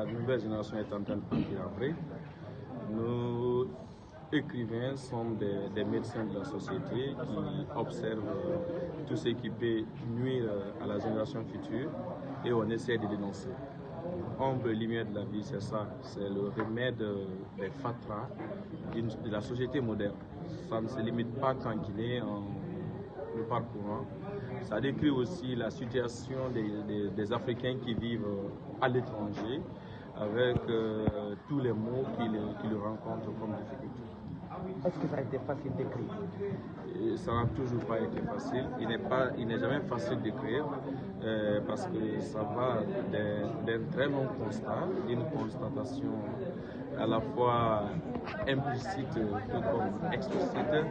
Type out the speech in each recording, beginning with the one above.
La nouvelle génération est en train de partir après. Nos écrivains sont des médecins de la société qui observent tout ce qui peut nuire à la génération future et on essaie de dénoncer. Ombre et lumière de la vie, c'est ça, c'est le remède des fatras de la société moderne. Ça ne se limite pas qu'en Guinée, en le parcourant. Ça décrit aussi la situation des Africains qui vivent à l'étranger, avec tous les maux qu'ils rencontrent comme difficultés. Est-ce que ça a été facile d'écrire? Ça n'a toujours pas été facile. Il n'est jamais facile d'écrire parce que ça va d'un très long constat, d'une constatation à la fois implicite tout comme explicite,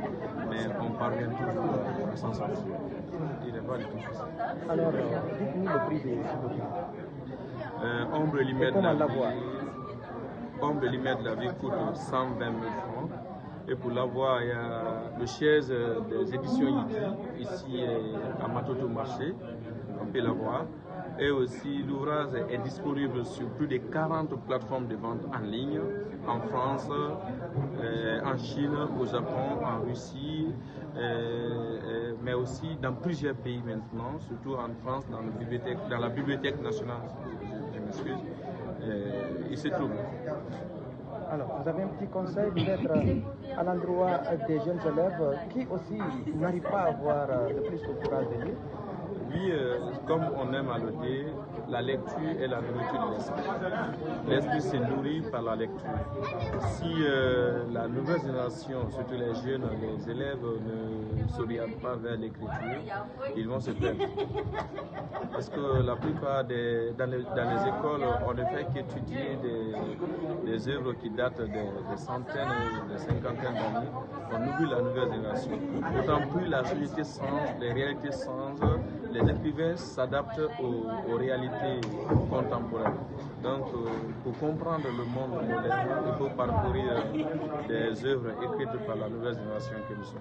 mais on parvient toujours à s'en sortir. Il n'est pas du tout facile. Alors, dites-nous le prix des documents. Ombre et lumière de la vie. Ombre et lumière de la vie coûte 120 000 francs. Et pour l'avoir, il y a le chaise des éditions Yidi, ici à Matoto Marché, on peut l'avoir. Et aussi, l'ouvrage est disponible sur plus de 40 plateformes de vente en ligne, en France, en Chine, au Japon, en Russie, mais aussi dans plusieurs pays maintenant, surtout en France, dans la bibliothèque nationale, je m'excuse, il se trouve. Alors, vous avez un petit conseil peut-être à l'endroit des jeunes élèves qui aussi n'arrivent pas à avoir de plus de courage de lire? Oui, comme on aime à le dire, la lecture est la nourriture de l'esprit. L'esprit se nourrit par la lecture. Si la nouvelle génération, surtout les jeunes, les élèves ne s'orientent pas vers l'écriture, ils vont se perdre. Parce que la plupart dans les écoles, on ne fait qu'étudier des œuvres qui datent des centaines, des cinquantaines d'années. On oublie la nouvelle génération. D'autant plus la société change, les réalités changent. Les écrivains s'adaptent aux réalités contemporaines. Donc, pour comprendre le monde moderne, il faut parcourir des œuvres écrites par la nouvelle génération que nous sommes.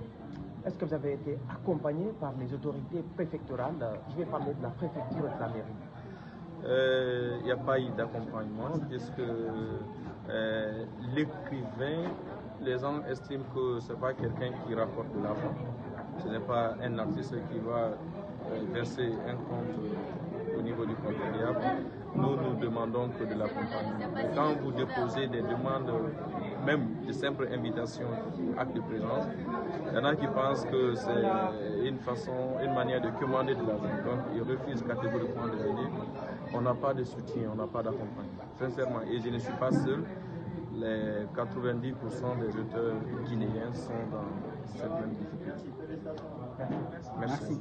Est-ce que vous avez été accompagné par les autorités préfectorales? Je vais parler de la préfecture et de la mairie. Il n'y a pas eu d'accompagnement puisque l'écrivain, les gens estiment que ce n'est pas quelqu'un qui rapporte de l'argent. Ce n'est pas un artiste qui va verser un compte au niveau du contribuable. Nous demandons que de l'accompagnement. Quand vous déposez des demandes, même de simples invitations, actes de présence, il y en a qui pensent que c'est une manière de commander de l'argent. Donc ils refusent catégoriquement de venir. On n'a pas de soutien, on n'a pas d'accompagnement. Sincèrement, et je ne suis pas seul. Les 90% des auteurs guinéens sont dans cette même difficulté. Merci.